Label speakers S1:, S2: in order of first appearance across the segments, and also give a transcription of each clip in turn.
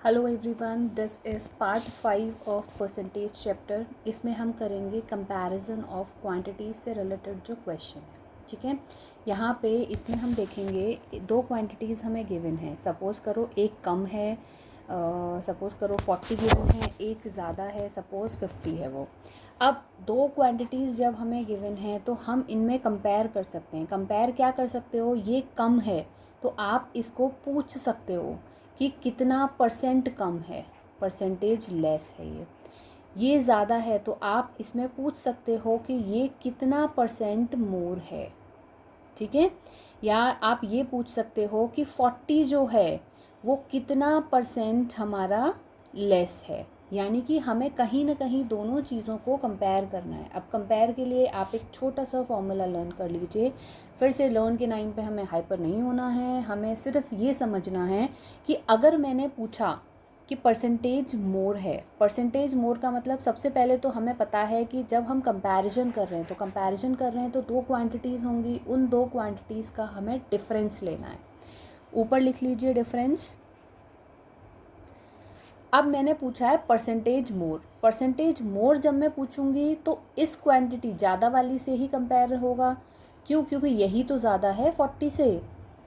S1: Hello everyone, this is part 5 of percentage chapter. इसमें हम करेंगे कंपैरिजन ऑफ क्वांटिटीज से रिलेटेड जो क्वेश्चन है। ठीक है, यहाँ पे इसमें हम देखेंगे दो क्वांटिटीज़ हमें गिवन है। सपोज़ करो एक कम है, सपोज़ करो 40 गिवन है, एक ज़्यादा है, सपोज़ 50 है वो। अब दो क्वांटिटीज़ जब हमें गिवन है तो हम इनमें कंपेयर कर सकते हैं। कंपेयर क्या कर सकते हो, ये कम है तो आप इसको पूछ सकते हो कि कितना परसेंट कम है, परसेंटेज लेस है। ये ज़्यादा है तो आप इसमें पूछ सकते हो कि ये कितना परसेंट मोर है। ठीक है, या आप ये पूछ सकते हो कि 40 जो है वो कितना परसेंट हमारा लेस है। यानी कि हमें कहीं ना कहीं दोनों चीज़ों को कंपेयर करना है। अब कंपेयर के लिए आप एक छोटा सा फॉर्मूला लर्न कर लीजिए। फिर से लर्न के 9 पे हमें हाइपर नहीं होना है, हमें सिर्फ ये समझना है कि अगर मैंने पूछा कि परसेंटेज मोर है, परसेंटेज मोर का मतलब सबसे पहले तो हमें पता है कि जब हम कंपैरिजन कर रहे हैं तो दो क्वांटिटीज़ होंगी, उन दो क्वांटिटीज़ का हमें डिफरेंस लेना है। ऊपर लिख लीजिए डिफरेंस। अब मैंने पूछा है परसेंटेज मोर। परसेंटेज मोर जब मैं पूछूंगी तो इस क्वांटिटी ज़्यादा वाली से ही कंपेयर होगा। क्यों? क्योंकि यही तो ज़्यादा है 40 से।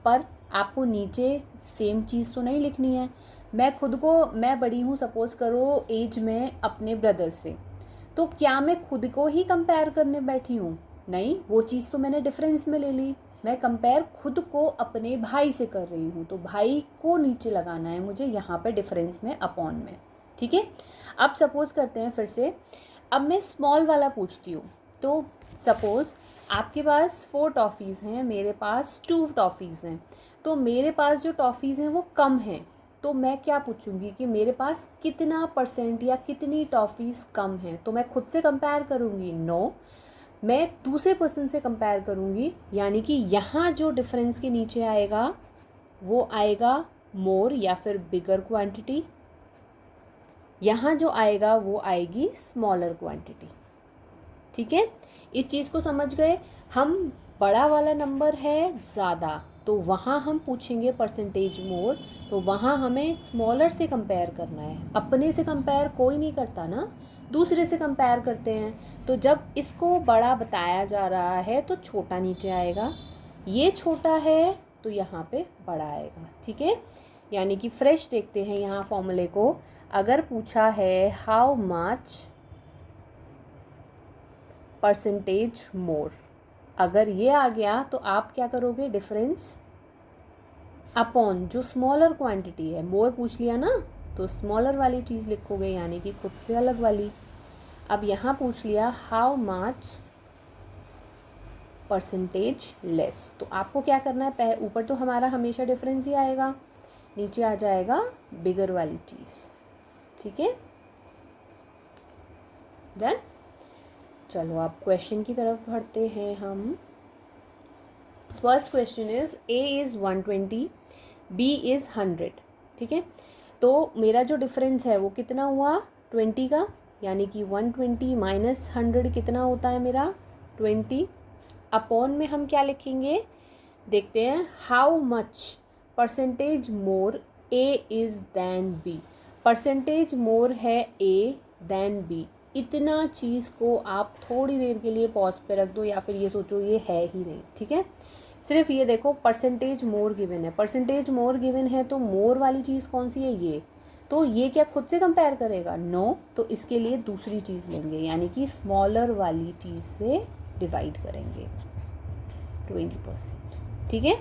S1: पर आपको नीचे सेम चीज़ तो नहीं लिखनी है। मैं बड़ी हूँ सपोज़ करो एज में अपने ब्रदर से, तो क्या मैं खुद को ही कंपेयर करने बैठी हूँ? नहीं, वो चीज़ तो मैंने डिफरेंस में ले ली। मैं कंपेयर खुद को अपने भाई से कर रही हूँ, तो भाई को नीचे लगाना है मुझे यहाँ पे डिफरेंस में, अपॉन में। ठीक है, अब सपोज़ करते हैं फिर से। अब मैं स्मॉल वाला पूछती हूँ। तो सपोज़ आपके पास 4 टॉफ़ीज़ हैं, मेरे पास 2 टॉफ़ीज़ हैं। तो मेरे पास जो टॉफ़ीज़ हैं वो कम हैं, तो मैं क्या पूछूंगी कि मेरे पास कितना परसेंट या कितनी टॉफ़ीज़ कम हैं। तो मैं खुद से कंपेयर करूँगी? नो, मैं दूसरे पर्सन से कंपेयर करूँगी। यानी कि यहाँ जो डिफरेंस के नीचे आएगा वो आएगा मोर या फिर बिगर क्वांटिटी, यहाँ जो आएगा वो आएगी स्मॉलर क्वांटिटी। ठीक है, इस चीज़ को समझ गए। हम बड़ा वाला नंबर है ज़्यादा, तो वहाँ हम पूछेंगे परसेंटेज मोर, तो वहाँ हमें स्मॉलर से कंपेयर करना है। अपने से कंपेयर कोई नहीं करता ना, दूसरे से कंपेयर करते हैं। तो जब इसको बड़ा बताया जा रहा है तो छोटा नीचे आएगा, ये छोटा है तो यहाँ पे बड़ा आएगा। ठीक है, यानी कि फ्रेश देखते हैं यहाँ फॉर्मूले को। अगर पूछा है हाउ मच परसेंटेज मोर, अगर ये आ गया तो आप क्या करोगे? डिफरेंस अपॉन जो स्मॉलर क्वांटिटी है। मोर पूछ लिया ना, तो स्मॉलर वाली चीज़ लिखोगे, यानी कि खुद से अलग वाली। अब यहाँ पूछ लिया हाउ मच परसेंटेज लेस, तो आपको क्या करना है? ऊपर तो हमारा हमेशा डिफरेंस ही आएगा, नीचे आ जाएगा बिगर वाली चीज़। ठीक है, डन। चलो अब क्वेश्चन की तरफ बढ़ते हैं हम। First question is A is 120, B is 100। ठीक है, तो मेरा जो डिफरेंस है वो कितना हुआ? 20 का, यानी कि 120 माइनस 100 कितना होता है मेरा? 20। अपॉन में हम क्या लिखेंगे? देखते हैं। How much percentage more A is than B. Percentage more है ए दैन बी। इतना चीज़ को आप थोड़ी देर के लिए पॉज पे रख दो, या फिर ये सोचो ये है ही नहीं। ठीक है, सिर्फ ये देखो परसेंटेज मोर गिवन है, परसेंटेज मोर गिवन है, तो मोर वाली चीज़ कौन सी है? ये। तो ये क्या खुद से कंपेयर करेगा? नो, तो इसके लिए दूसरी चीज़ लेंगे, यानी कि स्मॉलर वाली चीज़ से डिवाइड करेंगे 20%। ठीक है,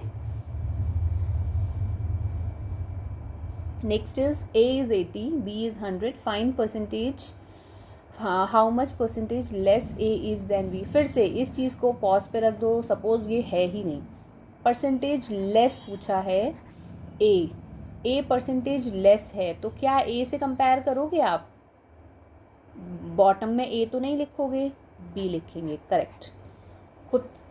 S1: next is A is 80, B is 100, find percentage how much percentage less A is than B. फिर से इस चीज़ को पॉज पे रख दो, सपोज ये है ही नहीं। परसेंटेज लेस पूछा है ए परसेंटेज लेस है, तो क्या ए से कंपेयर करोगे आप? बॉटम में ए तो नहीं लिखोगे, बी लिखेंगे। करेक्ट।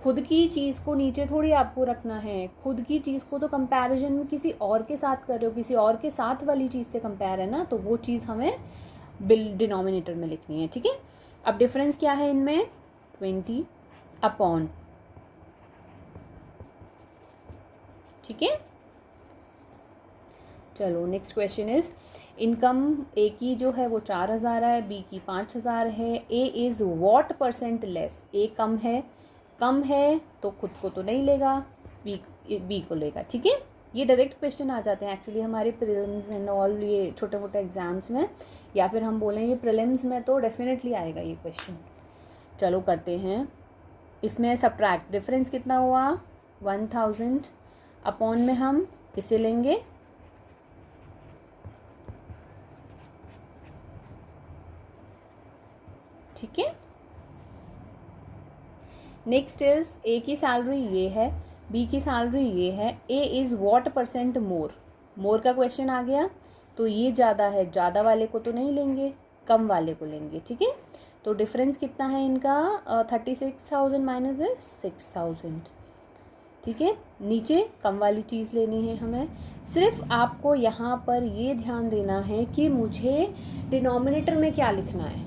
S1: खुद की चीज़ को नीचे थोड़ी आपको रखना है, खुद की चीज़ को तो कंपैरिजन में किसी और के साथ कर रहे हो, किसी और के साथ वाली चीज़ से कंपेयर है ना, तो वो चीज़ हमें डिनोमिनेटर में लिखनी है। ठीक है, अब डिफरेंस क्या है इनमें? 20 अपॉन। ठीक है, चलो नेक्स्ट क्वेश्चन इज इनकम ए की जो है वो 4,000 है, बी की 5,000 है। A is what percent less? A कम है तो खुद को तो नहीं लेगा, बी को लेगा। ठीक है, ये डायरेक्ट क्वेश्चन आ जाते हैं एक्चुअली हमारे प्रीलिम्स एंड ऑल, ये छोटे मोटे एग्जाम्स में, या फिर हम बोलें ये प्रीलिम्स में तो डेफिनेटली आएगा ये क्वेश्चन। चलो करते हैं। इसमें सब्ट्रैक्ट, डिफरेंस कितना हुआ 1000 अपॉन में हम इसे लेंगे ठीक है। नेक्स्ट इज ए की सैलरी ये है, बी की सैलरी ये है। A is what percent more? More का क्वेश्चन आ गया तो ये ज़्यादा है, ज़्यादा वाले को तो नहीं लेंगे, कम वाले को लेंगे। ठीक है, तो डिफरेंस कितना है इनका 36,000 माइनस दिस 6,000। ठीक है, नीचे कम वाली चीज़ लेनी है हमें। सिर्फ आपको यहाँ पर ये ध्यान देना है कि मुझे डिनोमिनेटर में क्या लिखना है।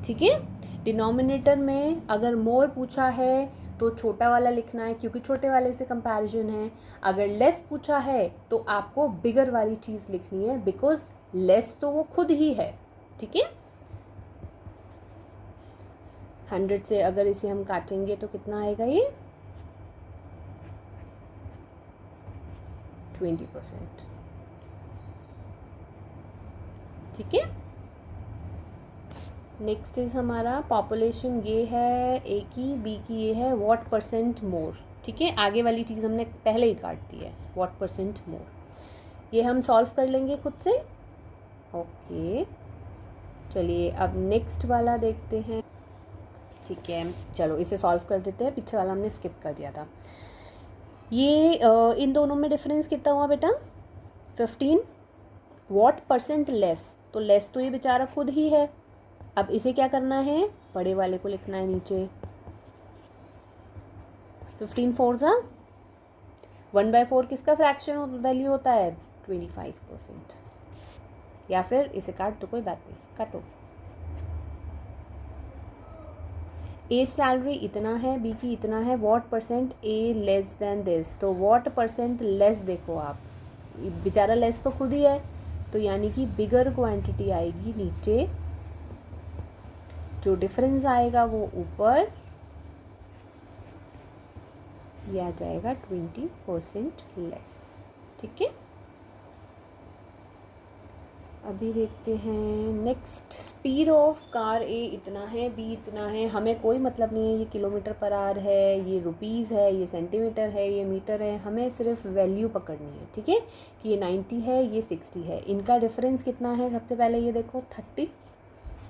S1: ठीक है, डिनोमिनेटर में अगर मोर पूछा है तो छोटा वाला लिखना है क्योंकि छोटे वाले से कंपैरिजन है। अगर लेस पूछा है तो आपको बिगर वाली चीज़ लिखनी है, बिकॉज लेस तो वो खुद ही है। ठीक है, 100 से अगर इसे हम काटेंगे तो कितना आएगा ये 20%। ठीक है, नेक्स्ट इज हमारा पॉपुलेशन ये है ए की, बी की ये है व्हाट परसेंट मोर। ठीक है, आगे वाली चीज़ हमने पहले ही काट दी है, व्हाट परसेंट मोर। ये हम सॉल्व कर लेंगे खुद से। ओके, चलिए अब नेक्स्ट वाला देखते हैं। ठीक है, चलो इसे सॉल्व कर देते हैं, पीछे वाला हमने स्किप कर दिया था। ये इन दोनों में डिफरेंस कितना हुआ बेटा 15। व्हाट परसेंट लेस, तो लेस तो ये बेचारा खुद ही है। अब इसे क्या करना है, बड़े वाले को लिखना है नीचे। 15 4 ज़ा 1/4 किसका फ्रैक्शन वैल्यू होता है 25%। या फिर इसे काट दो, कोई बात नहीं, काटो। ए सैलरी इतना है, बी की इतना है, what percent A less than this. तो व्हाट परसेंट लेस, देखो आप बेचारा लेस तो खुद ही है, तो यानी कि बिगर क्वांटिटी आएगी नीचे, जो डिफरेंस आएगा वो ऊपर, ये आ जाएगा 20% लेस। ठीक है, अभी देखते हैं नेक्स्ट। स्पीड ऑफ कार ए इतना है, बी इतना है, हमें कोई मतलब नहीं है ये किलोमीटर पर आवर है, ये रुपीज़ है, ये सेंटीमीटर है, ये मीटर है, हमें सिर्फ वैल्यू पकड़नी है। ठीक है, कि ये 90 है, ये 60 है, इनका डिफरेंस कितना है। सबसे पहले ये देखो 30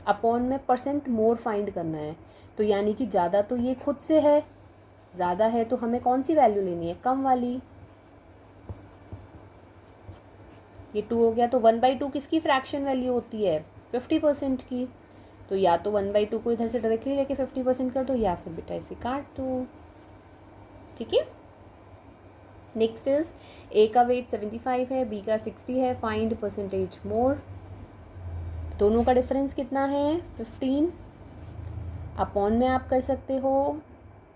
S1: अपॉन में परसेंट मोर फाइंड करना है, तो यानी कि ज़्यादा तो ये खुद से है, ज़्यादा है तो हमें कौन सी वैल्यू लेनी है, कम वाली। ये 2 हो गया, तो 1/2 किसकी फ्रैक्शन वैल्यू होती है 50% की। तो या तो 1/2 को इधर से डायरेक्टली लेके 50% कर दो, या फिर बेटा इसे काट दो। ठीक है, नेक्स्ट इज ए का वेट 75 है, बी का 60 है, फाइंड परसेंटेज मोर। दोनों का डिफरेंस कितना है 15 अपॉन में आप कर सकते हो,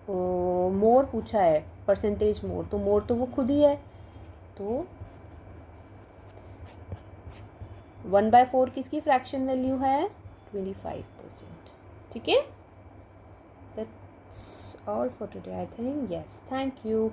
S1: मोर पूछा है परसेंटेज मोर, तो मोर तो वो खुद ही है, तो 1/4 किसकी फ्रैक्शन वैल्यू है 25%। ठीक है, that's all for today I think. Yes, thank you.